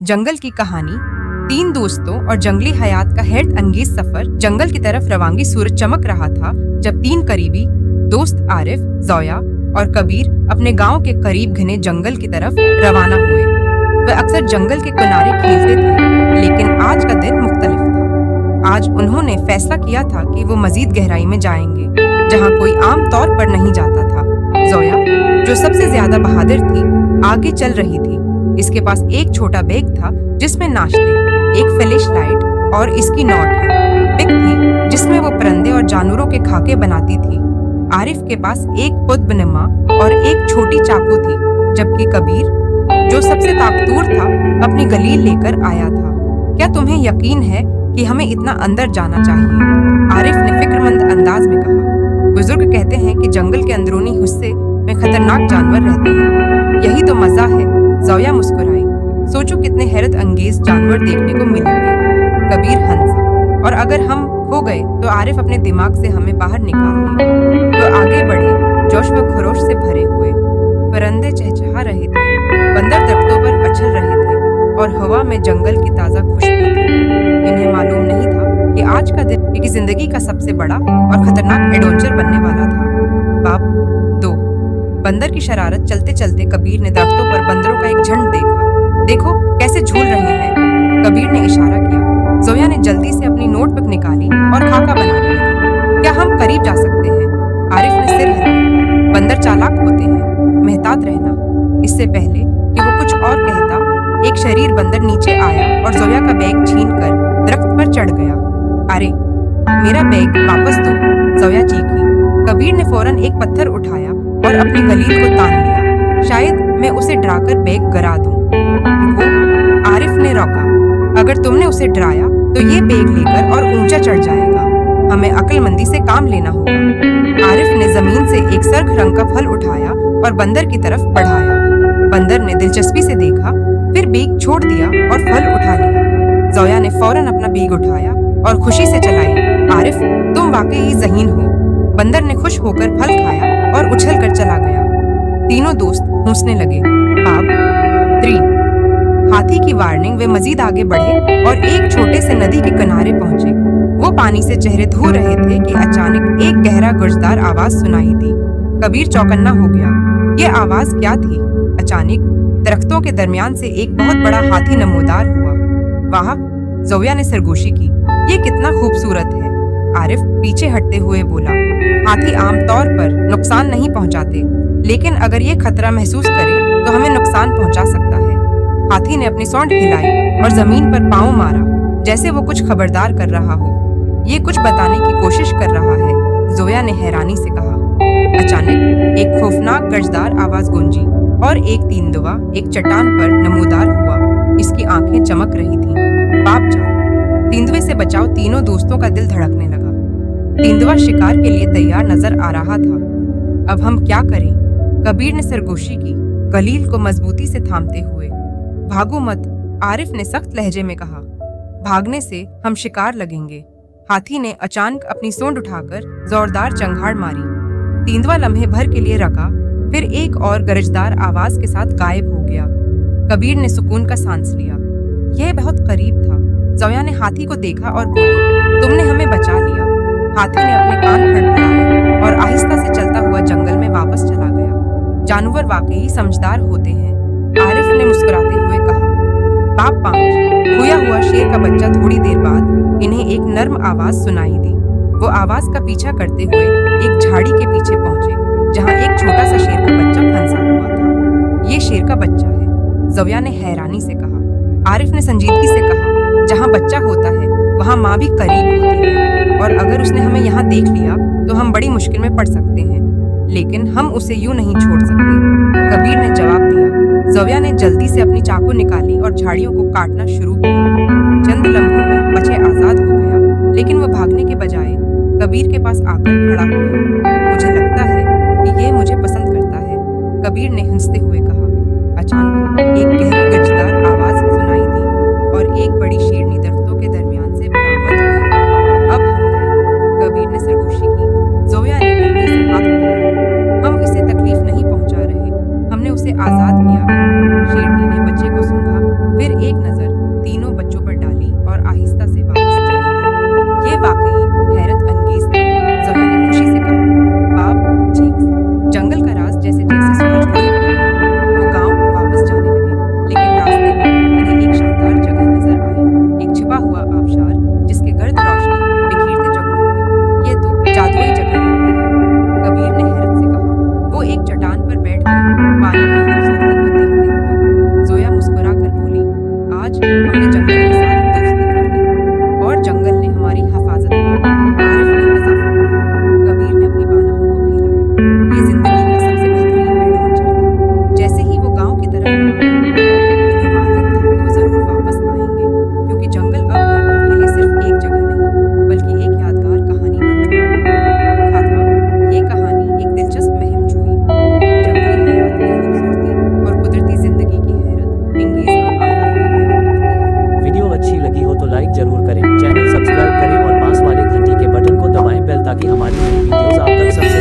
जंगल की कहानी। तीन दोस्तों और जंगली हयात का हैरत अंगेज सफर। जंगल की तरफ रवांगी सूरज चमक रहा था जब तीन करीबी दोस्त आरिफ, जोया और कबीर अपने गांव के करीब घने जंगल की तरफ रवाना हुए। वे अक्सर जंगल के किनारे खेलते थे, लेकिन आज का दिन मुख्तलिफ था। आज उन्होंने फैसला किया था कि वो मजीद गहराई में जाएंगे, जहां कोई आम तौर पर नहीं जाता था। जोया, जो सबसे ज्यादा बहादुर थी, आगे चल रही थी। इसके पास एक छोटा बैग था जिसमें नाश्ते, एक फ्लैश लाइट और इसकी नोट है पिक थी जिसमें वो परिंदे और जानवरों के खाके बनाती थी। आरिफ के पास एक कुतुबनुमा और एक छोटी चाकू थी, जबकि कबीर, जो सबसे ताकतवर था, अपनी गलील लेकर आया था। क्या तुम्हें यकीन है कि हमें इतना अंदर जाना चाहिए? आरिफ ने फिक्रमंद अंदाज में कहा। बुजुर्ग कहते हैं कि जंगल के अंदरूनी हिस्से में खतरनाक जानवर रहते हैं। यही तो मजा है। जोया मुस्कुराई। सोचो कितने हैरत अंगेज जानवर देखने को मिलेंगे। कबीर हंसा। और अगर हम खो गए तो आरिफ अपने दिमाग से हमें बाहर निकाल लेगा। तो आगे बढ़े, जोश व खरोश से भरे हुए। परिंदे चहचहा रहे थे, बंदर दरख्तों पर उछल रहे थे और हवा में जंगल की ताज़ा खुशबू थी। इन्हें मालूम नहीं था कि आज का दिन एक जिंदगी का सबसे बड़ा और खतरनाक एडवेंचर बनने वाला था। बाब 2। बंदर की शरारत। चलते चलते कबीर ने दरख्तों पर बंदरों का एक झुंड देखा। देखो कैसे झूल रहे हैं। कबीर ने इशारा किया। जोया ने जल्दी से अपनी नोटबुक निकाली और खाका बनाने लगी। क्या हम करीब जा सकते हैं? आरिफ ने सिर हिलाया। बंदर चालाक होते हैं, मेहतात रहना। इससे पहले कि वो कुछ और कहता, एक शरीर बंदर नीचे आया और जोया का बैग छीनकर दरख्त पर चढ़ गया। अरे, मेरा बैग वापस दो, जोया चीखी। कबीर ने फौरन एक पत्थर उठाया और अपनी गलील को तान लिया। शायद मैं उसे डराकर बैग गिरा दूं। रुको, आरिफ ने रोका। अगर तुमने उसे डराया तो ये बैग लेकर और ऊंचा चढ़ जाएगा। हमें अक्लमंदी से काम लेना होगा। आरिफ ने जमीन से एक सर्ख रंग का फल उठाया और बंदर की तरफ बढ़ाया। बंदर ने दिलचस्पी से देखा, फिर बैग छोड़ दिया और फल उठा लिया। जोया ने फौरन अपना बैग उठाया और खुशी से चलाई। आरिफ, तुम वाकई ज़हीन हो। बंदर ने खुश होकर फल खाया और उछल कर चला गया। तीनों दोस्त हंसने लगे। बाब 3। हाथी की वार्निंग। वे मजीद आगे बढ़े और एक छोटे से नदी के किनारे पहुंचे। वो पानी से चेहरे धो रहे थे कि अचानक एक गहरा गुर्जदार आवाज सुनाई दी। कबीर चौकन्ना हो गया। ये आवाज क्या थी? अचानक दरख्तों के दरमियान से एक बहुत बड़ा हाथी नमूदार हुआ। वाह, जोया ने सरगोशी की। ये कितना खूबसूरत है। आरिफ पीछे हटते हुए बोला। हाथी आमतौर पर नुकसान नहीं पहुंचाते, लेकिन अगर ये खतरा महसूस करे तो हमें नुकसान पहुंचा सकता है। हाथी ने अपनी सौंड हिलाई और जमीन पर पांव मारा, जैसे वो कुछ खबरदार कर रहा हो। ये कुछ बताने की कोशिश कर रहा है, जोया ने हैरानी से कहा। अचानक एक खौफनाक गर्जदार आवाज गूंजी और एक तेंदुआ एक चट्टान पर नमूदार हुआ। इसकी आंखें चमक रही थीं। बाप 4। तेंदुए से बचाओ। तीनों दोस्तों का दिल धड़कने लगा। तेंदुआ शिकार के लिए तैयार नजर आ रहा था। अब हम क्या करें? कबीर ने सरगोशी की, गलील को मजबूती से थामते हुए। भागो मत, आरिफ ने सख्त लहजे में कहा। भागने से हम शिकार लगेंगे। हाथी ने अचानक अपनी सूंड उठाकर जोरदार चंगाड़ मारी। तेंदुआ लम्हे भर के लिए रका, फिर एक और गरजदार आवाज के साथ गायब हो गया। कबीर ने सुकून का सांस लिया। यह बहुत करीब था। जोया ने हाथी को देखा और बोली, तुमने हमें बचा लिया। हाथी ने अपने कान फड़फड़ाए और आहिस्ता से चलता हुआ जंगल में वापस चला गया। जानवर वाकई समझदार होते हैं, आरिफ ने मुस्कुराते हुए कहा। बाप 5। खोया हुआ शेर का बच्चा। थोड़ी देर बाद इन्हें एक नर्म आवाज सुनाई दी। वो आवाज का पीछा करते हुए एक झाड़ी के पीछे पहुंचे, जहां एक छोटा सा शेर का बच्चा फंसा हुआ था। ये शेर का बच्चा है, जोया ने हैरानी से कहा। आरिफ ने संजीदगी से कहा, जहां बच्चा होता है वहां माँ भी करीब होती है, और अगर उसने हमें यहाँ देख लिया तो हम बड़ी मुश्किल में पड़ सकते हैं, लेकिन हम उसे यूं नहीं छोड़ सकते। कबीर ने जवाब दिया। जोया ने जल्दी से अपनी चाकू निकाली और झाड़ियों को काटना शुरू किया। चंद लम्हों में बच्चे आजाद हो गया, लेकिन वो भागने के बजाय कबीर के पास आकर खड़ा हो गया। मुझे लगता है कि ये मुझे पसंद करता है, कबीर ने हंसते हुए कहा। अचानक एक गहरी गरजदार आवाज सुनाई दी और एक बड़ी शेरनी दरख्तों के दरमियान से बरामद हुई। अब हम गए, कबीर ने सरगोशी की। जोया ने नरमी से हाथ उठाया। हम इसे तकलीफ नहीं पहुंचा रहे, हमने उसे आजाद किया है। शेरनी ने बच्चे को सूंघा, फिर एक नजर हमने जंगल के साथ दोस्ती कर ली और जंगल ने हमारी हिफाजत की। आरिफ ने इजाफा किया, कबीर ने अपनी बानहों को फैलाया। ये जिंदगी का सबसे बेहतरीन एडवेंचर था। जैसे ही वो गांव की तरफ रवाना हुए, इन्हें मालूम था कि वो जरूर वापस आएंगे, क्योंकि जंगल अब है उनके लिए सिर्फ एक जगह नहीं, बल्कि एक यादगार कहानी बन चुका था। खात्मा, ये कहानी एक दिलचस्प मुहिम हुई, जंगली हयात की खूबसूरती और कुदरती जिंदगी की हैरत अंगेज हम आहंगी को बयान करती है। वीडियो अच्छी लगी हो तो लाइक जरूर करें, चैनल सब्सक्राइब करें और पास वाले घंटी के बटन को दबाएं बेल ताकि हमारी नई वीडियोस आप तक सबसे